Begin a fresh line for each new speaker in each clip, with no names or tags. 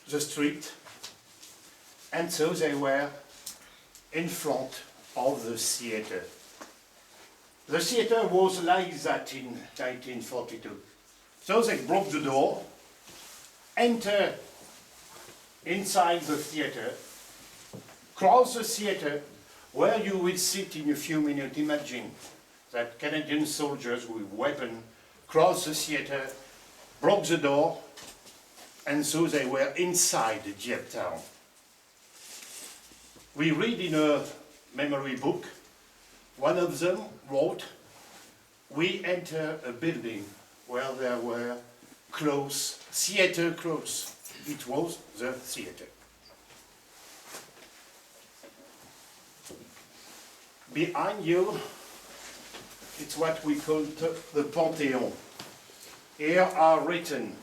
the street, and so they were in front of the theater. The theater was like that in 1942. So they broke the door, enter inside the theater, cross the theater, where you will sit in a few minutes. Imagine that Canadian soldiers with weapons crossed the theater, broke the door, and so they were inside the Dieppe town. We read in a memory book, one of them wrote, we enter a building where there were clothes, theater clothes. It was the theater. Behind you, it's what we call the Panthéon. Here are written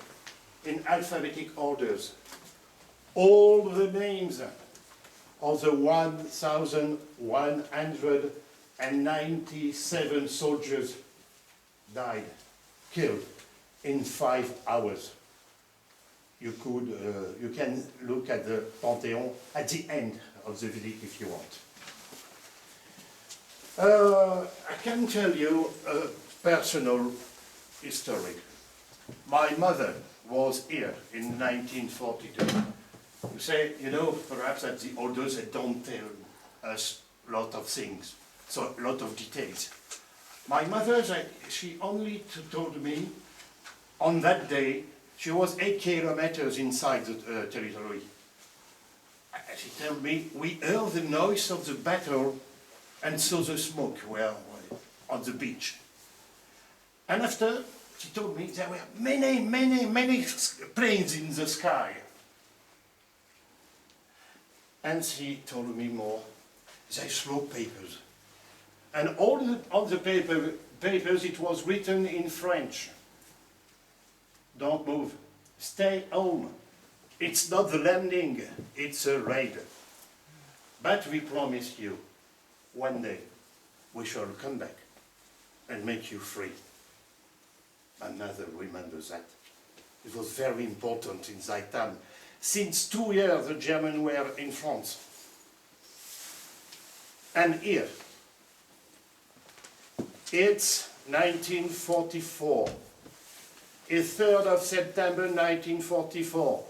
in alphabetic orders all the names of the 1,197 soldiers died, killed in 5 hours. You can look at the Panthéon at the end of the visit if you want. I can tell you a personal history. My mother was here in 1942. You say, you know, perhaps at the oldest they don't tell us a lot of things, so a lot of details. My mother, she only told me on that day she was 8 kilometers inside the territory. She told me we heard the noise of the battle and saw the smoke on the beach. And after, she told me there were many planes in the sky. And she told me more, they throw papers. And on the papers it was written in French. Don't move, stay home. It's not the landing, it's a raid. But we promise you, one day we shall come back and make you free. My mother remembers that. It was very important in that time. Since 2 years the Germans were in France. And here, it's 1944. It's 3rd of September 1944.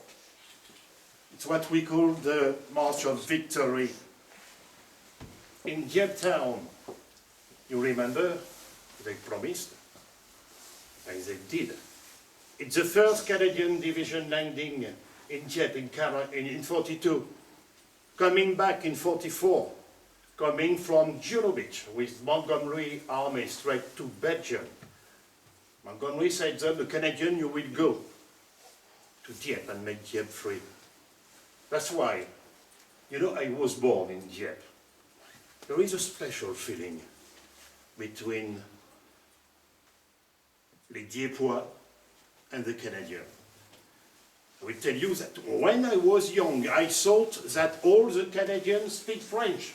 It's what we call the March of Victory. In Dieppe town, you remember, they promised, and they did. It's the 1st Canadian Division landing in Dieppe in 42, coming back in 44, coming from Jubilee with Montgomery army straight to Belgium. Montgomery said to them, the Canadian, you will go to Dieppe and make Dieppe free. That's why, you know, I was born in Dieppe. There is a special feeling between les Dieppois and the Canadiens. I will tell you that when I was young, I thought that all the Canadians speak French.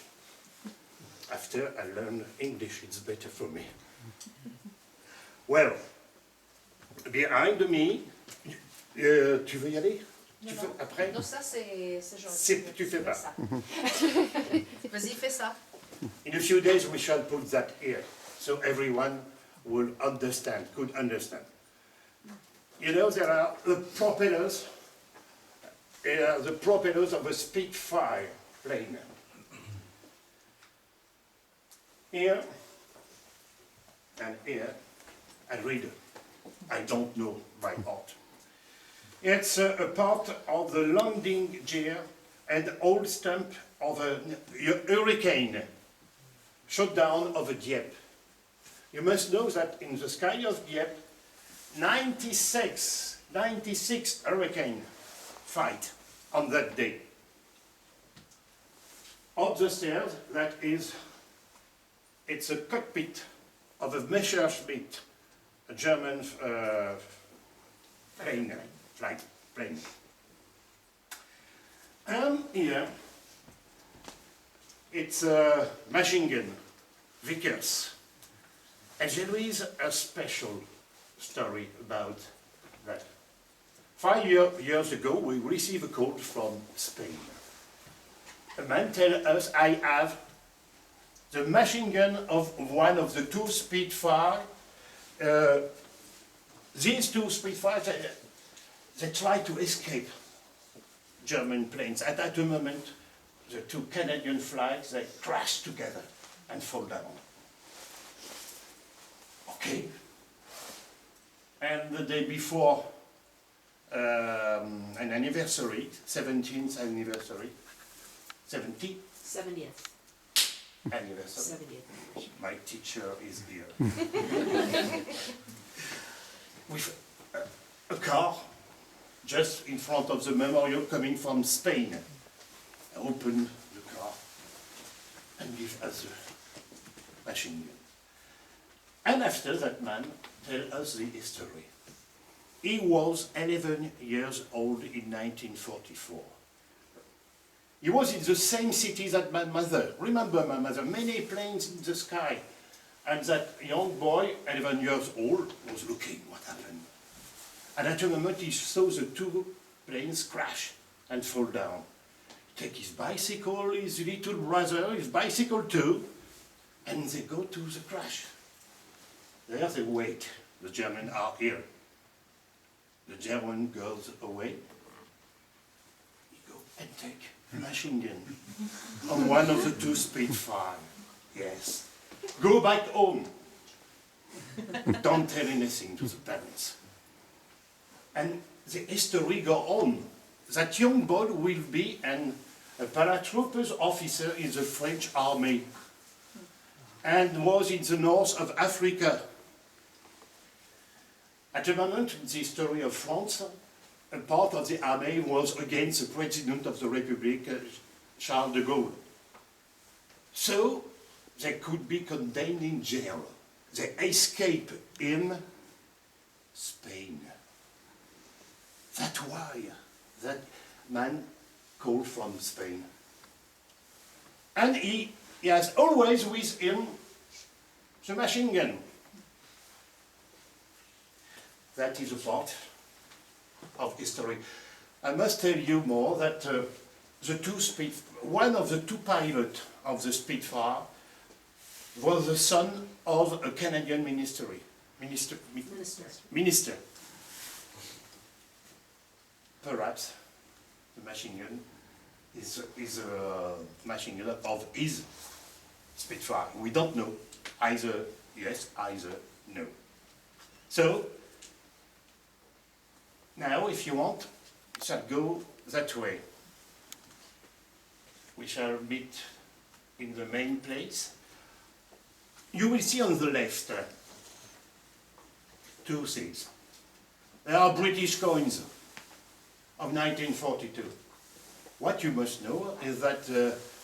After I learned English, it's better for me. Well, behind me, tu veux y aller?
Non,
tu fais après?
Non, ça c'est gentil.
Tu fais pas.
Vas-y, fais ça.
In a few days we shall put that here, so everyone will understand, could understand. You know, there are the propellers of a Spitfire plane. Here and here, and read it. I don't know by heart. It's a part of the landing gear and old stump of a hurricane shot down over Dieppe. You must know that in the sky of Dieppe, 96 hurricane fight on that day. Up the stairs, it's a cockpit of a Messerschmitt, a German plane. And here, it's a machine gun, Vickers. And there is a special story about that. 5 years ago, we received a call from Spain. A man tell us, I have the machine gun of one of the two Spitfire. These two Spitfires, they try to escape German planes. At that moment, the two Canadian flags, they crash together and fall down. Okay. And the day before an anniversary, 70th anniversary, 70th
70th.
anniversary.
70th.
My teacher is here. With a car just in front of the memorial coming from Spain. I open the car and give us the machine gun. And after that man tell us the history. He was 11 years old in 1944. He was in the same city that my mother. Remember my mother, many planes in the sky. And that young boy, 11 years old, was looking what happened. And at a moment he saw the two planes crash and fall down. Take his bicycle, his little brother, his bicycle too, and they go to the crash. There they wait. The Germans are here. The German goes away. He go and take a machine gun on one of the two Spitfire. Yes. Go back home. Don't tell anything to the parents. And the history go on. That young boy will be a paratroopers officer in the French army and was in the north of Africa. At the moment, in the history of France, a part of the army was against the President of the Republic, Charles de Gaulle. So, they could be condemned in jail. They escape in Spain. That's why that man called from Spain. And he has always with him the machine gun. That is a part of history. I must tell you more that one of the two pilots of the Spitfire was the son of a Canadian minister. Perhaps the machine gun is a machine gun of his Spitfire. We don't know. Either yes, either no. So, now, if you want, we shall go that way. We shall meet in the main place. You will see on the left two things. There are British coins of 1942. What you must know is that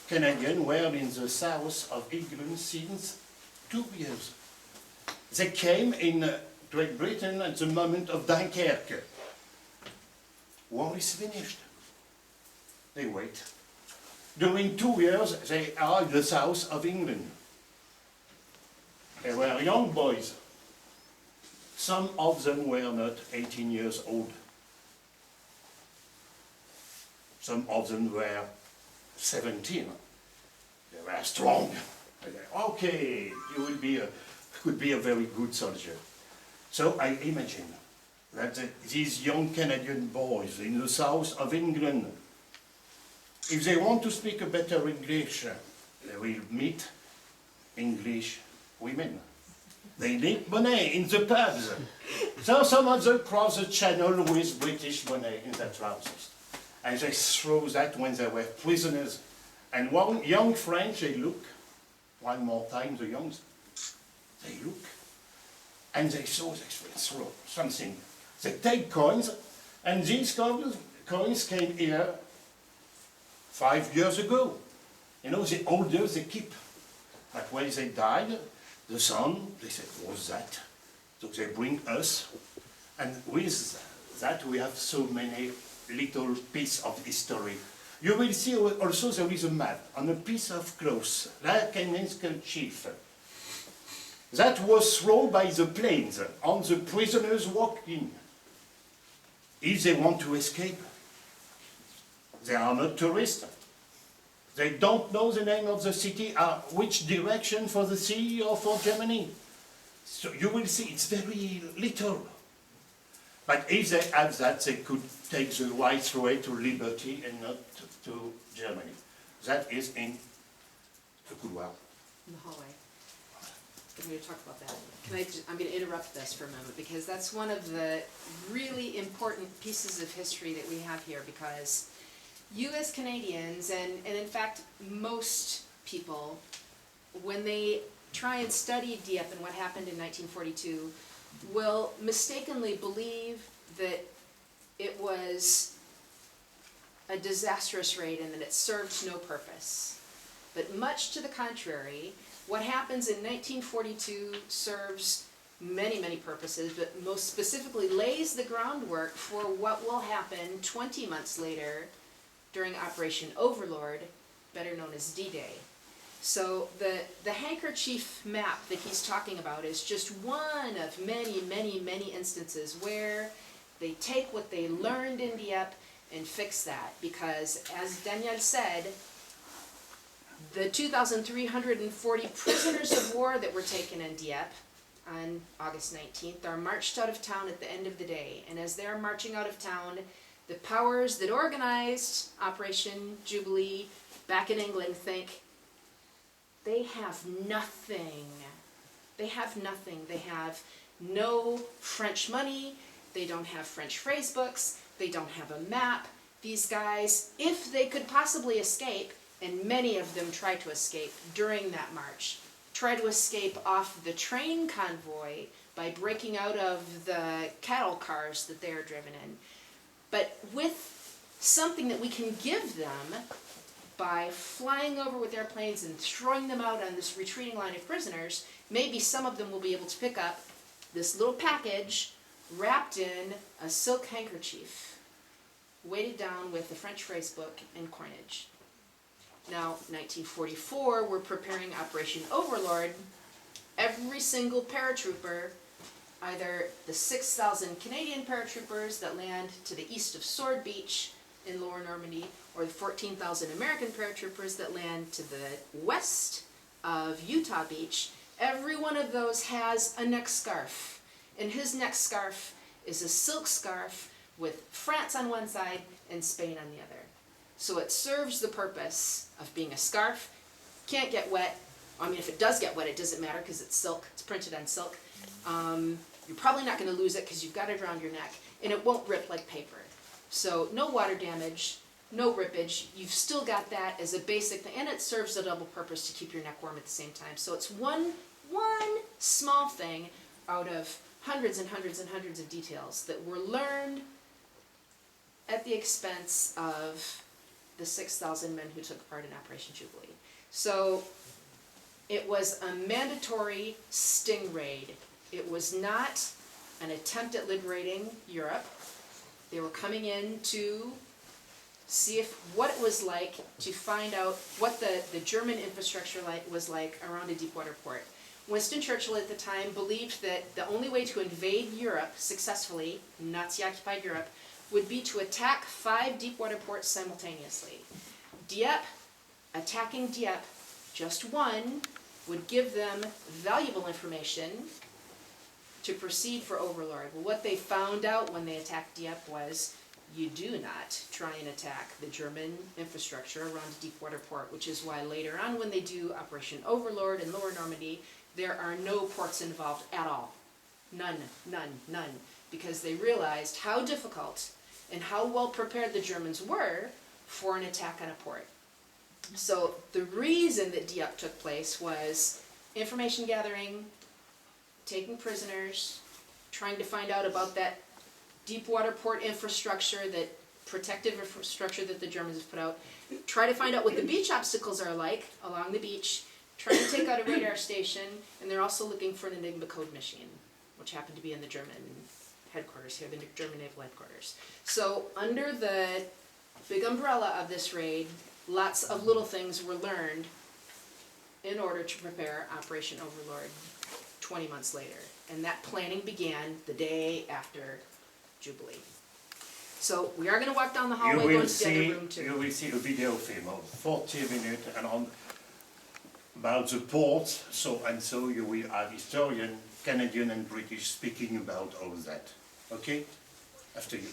Canadians were in the south of England since 2 years. They came in Great Britain at the moment of Dunkirk. War is finished. They wait. During 2 years, they are in the south of England. They were young boys. Some of them were not 18 years old. Some of them were 17. They were strong. They said, okay, you will be could be a very good soldier. So I imagine that these young Canadian boys in the south of England, if they want to speak a better English, they will meet English women. They need money in the pubs. So some of them cross the channel with British money in their trousers. And they throw that when they were prisoners. And one young French, they look, one more time the youngs, they look, and they saw they throw something. They take coins, and these coins came here 5 years ago. You know, the older they keep. But when they died, the son, they said, what's that? So they bring us, and with that we have so many little pieces of history. You will see also there is a map on a piece of cloth, like an handkerchief. That was thrown by the planes on the prisoners walking. if they want to escape, they are not tourists. They don't know the name of the city, which direction for the sea or for Germany. So you will see it's very little. But if they have that, they could take the right way to liberty and not to Germany. That is in the couloir.
In the hallway. I'm going to talk about that. I'm going to interrupt this for a moment because that's one of the really important pieces of history that we have here, because you as Canadians, and in fact most people, when they try and study Dieppe and what happened in 1942, will mistakenly believe that it was a disastrous raid and that it served no purpose. But much to the contrary, what happens in 1942 serves many, many purposes, but most specifically lays the groundwork for what will happen 20 months later during Operation Overlord, better known as D-Day. So the handkerchief map that he's talking about is just one of many, many, many instances where they take what they learned in Dieppe and fix that. Because as Daniel said, the 2,340 prisoners of war that were taken in Dieppe on August 19th are marched out of town at the end of the day. And as they're marching out of town, the powers that organized Operation Jubilee back in England think, they have nothing. They have nothing. They have no French money. They don't have French phrase books. They don't have a map. These guys, if they could possibly escape, and many of them try to escape during that march, try to escape off the train convoy by breaking out of the cattle cars that they are driven in. But with something that we can give them, by flying over with airplanes and throwing them out on this retreating line of prisoners, maybe some of them will be able to pick up this little package wrapped in a silk handkerchief, weighted down with the French phrase book and coinage. Now, 1944, we're preparing Operation Overlord. Every single paratrooper, either the 6,000 Canadian paratroopers that land to the east of Sword Beach in Lower Normandy, or the 14,000 American paratroopers that land to the west of Utah Beach, every one of those has a neck scarf. And his neck scarf is a silk scarf with France on one side and Spain on the other. So it serves the purpose of being a scarf. Can't get wet. I mean, if it does get wet, it doesn't matter because it's silk. It's printed on silk. You're probably not going to lose it because you've got it around your neck, and it won't rip like paper. So no water damage, no rippage. You've still got that as a basic thing, and it serves a double purpose to keep your neck warm at the same time. So it's one small thing out of hundreds and hundreds and hundreds of details that were learned at the expense of the 6,000 men who took part in Operation Jubilee. So it was a mandatory sting raid. It was not an attempt at liberating Europe. They were coming in to see what it was like to find out what the German infrastructure was like around a deep water port. Winston Churchill at the time believed that the only way to invade Europe successfully, Nazi-occupied Europe, would be to attack 5 deep water ports simultaneously. Dieppe, attacking Dieppe, just one, would give them valuable information to proceed for Overlord. Well, what they found out when they attacked Dieppe was, you do not try and attack the German infrastructure around a deep water port, which is why later on when they do Operation Overlord in Lower Normandy, there are no ports involved at all. None, none, none. Because they realized how difficult and how well prepared the Germans were for an attack on a port. So the reason that Dieppe took place was information gathering, taking prisoners, trying to find out about that deep water port infrastructure, that protective infrastructure that the Germans have put out, try to find out what the beach obstacles are like along the beach, trying to take out a radar station, and they're also looking for an Enigma code machine, which happened to be in the German headquarters here, the German naval headquarters. So under the big umbrella of this raid, lots of little things were learned in order to prepare Operation Overlord 20 months later. And that planning began the day after Jubilee. So we are gonna walk down the
You
hallway, go
will
into the other
see,
room too.
you will see a video film of 40 minutes and on about the port, so you will have historian, Canadian and British speaking about all that. Okay? After you.